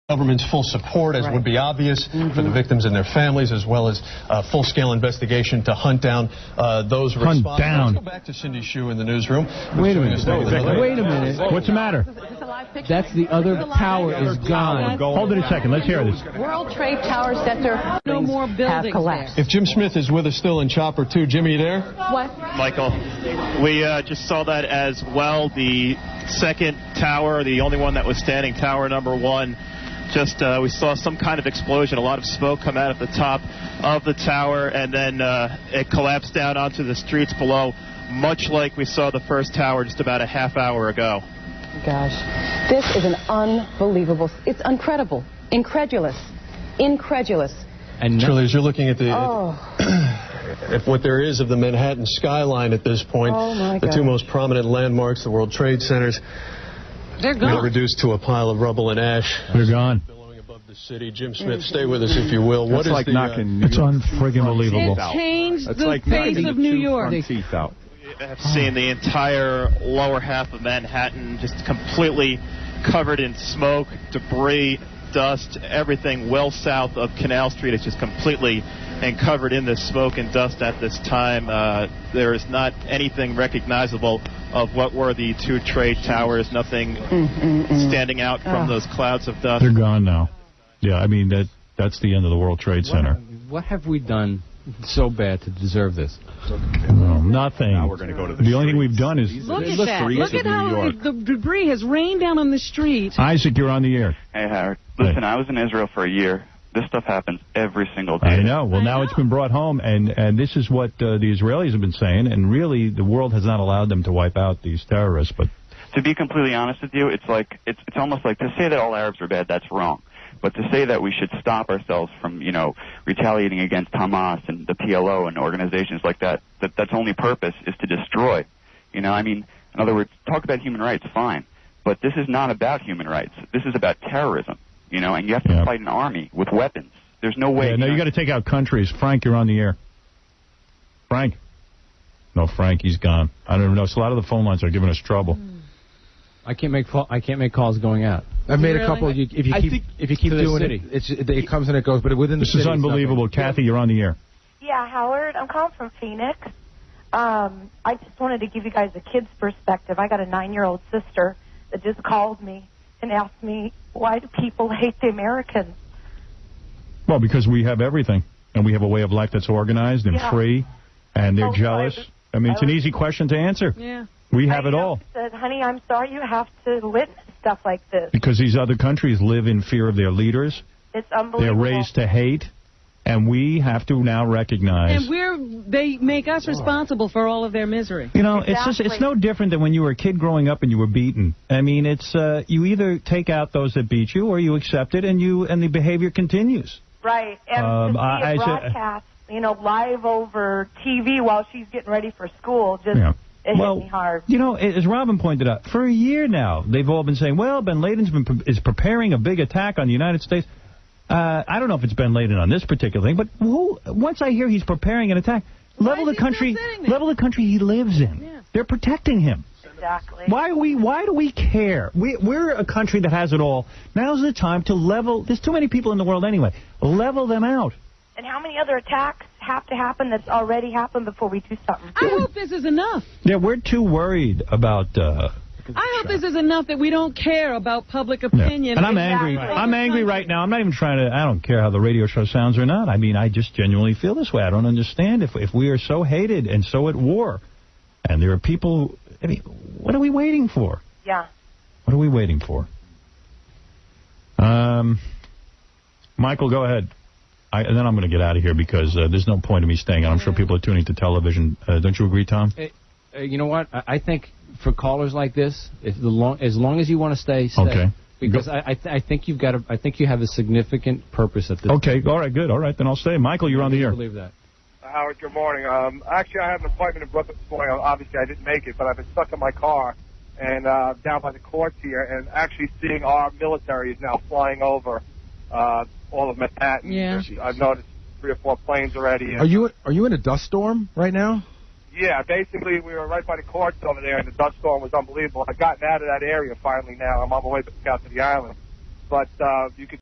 government's full support, as would be obvious, for the victims and their families, as well as a full-scale investigation to hunt down those responsible. Let's go back to Cindy Hsu in the newsroom. Wait a minute. What's the matter? That's the other tower is gone. Hold it a second. Let's hear this. World Trade Tower Center. No more buildings collapsed. If Jim Smith is with us still in Chopper 2, Jimmy, you there? What? Michael, we just saw that as well. The second tower, the only one that was standing, tower number 1. Just we saw some kind of explosion, a lot of smoke come out at the top of the tower, and then it collapsed down onto the streets below, much like we saw the first tower just about a half hour ago. Gosh, this is an unbelievable, it's incredible, incredulous. And truly, as you're looking at the at what there is of the Manhattan skyline at this point, the two most prominent landmarks, the World Trade Centers, they're gone. Reduced to a pile of rubble and ash. They're gone. Billowing above the city. Jim Smith, stay with us if you will. What is like knocking? It's unfriggin' believable. It changed the face of New York. Teeth out. We have seen the entire lower half of Manhattan just completely covered in smoke, debris, dust, everything well south of Canal Street is just completely and covered in this smoke and dust at this time. There is not anything recognizable of what were the two trade towers, nothing standing out from those clouds of dust. They're gone now. Yeah, I mean, that's the end of the World Trade Center. What have we done so bad to deserve this? Well, nothing. Now we're going to go to the only thing we've done is... Look at that. Look at how the debris has rained down on the street. Isaac, you're on the air. Hey, Howard. Listen, I was in Israel for a year. This stuff happens every single day. I know. Well, now it's been brought home, and this is what the Israelis have been saying, and really the world has not allowed them to wipe out these terrorists. But to be completely honest with you, it's like it's almost like to say that all Arabs are bad, that's wrong. But to say that we should stop ourselves from, retaliating against Hamas and the PLO and organizations like that, that's only purpose is to destroy. I mean, in other words, talk about human rights, fine. But this is not about human rights. This is about terrorism. And you have to fight an army with weapons. There's no way. Yeah, no, you got to take out countries. Frank, you're on the air. Frank? No, Frank, he's gone. I don't even know. So a lot of the phone lines are giving us trouble. I can't make calls going out. I've made a couple. If you keep doing it, it comes and it goes. But within the city, this is unbelievable. Kathy, you're on the air. Yeah, Howard, I'm calling from Phoenix. I just wanted to give you guys a kid's perspective. I got a 9-year-old sister that just called me and asked me, why do people hate the Americans? Well, because we have everything, and we have a way of life that's organized and free, and they're jealous. I mean, it's an easy question to answer. Yeah. We have it all. I said, honey, I'm sorry you have to witness stuff like this. Because these other countries live in fear of their leaders. It's unbelievable. They're raised to hate, and we have to now recognize. And they make us responsible for all of their misery. It's no different than when you were a kid growing up and you were beaten. I mean, it's you either take out those that beat you or you accept it and the behavior continues. Right. And to see a broadcast, live over TV while she's getting ready for school just... Yeah. It hit me hard. As Robin pointed out, for a year now, they've all been saying, well, bin Laden's is preparing a big attack on the United States. I don't know if it's bin Laden on this particular thing, but once I hear he's preparing an attack, level the country he lives in. Yeah. They're protecting him. Exactly. Why do we care? We're a country that has it all. Now's the time to level. There's too many people in the world anyway. Level them out. And how many other attacks have to happen that's already happened before we do something? I hope this is enough. Yeah, we're too worried about... I hope this is enough that we don't care about public opinion. Yeah. And I'm angry. I'm angry right now. I'm not even trying to... I don't care how the radio show sounds or not. I mean, I just genuinely feel this way. I don't understand if we are so hated and so at war. And there are people... I mean, what are we waiting for? Yeah. What are we waiting for? Michael, go ahead. And then I'm going to get out of here because there's no point in me staying on. I'm sure people are tuning to television. Don't you agree, Tom? You know what? I think for callers like this, as long as you want to stay. Okay. Because I think you've got I think you have a significant purpose at this. Okay. All right. Good. All right. Then I'll stay. Michael, you're on the air. I believe that. Howard, good morning. Actually, I had an appointment in Brooklyn this morning. Obviously, I didn't make it, but I've been stuck in my car and down by the courts here, and actually seeing our military is now flying over all of Manhattan. Yeah. I've noticed 3 or 4 planes already. Are you in a dust storm right now? Yeah, basically we were right by the courts over there, and the dust storm was unbelievable. I've gotten out of that area finally now. I'm on my way back out to the island. but you could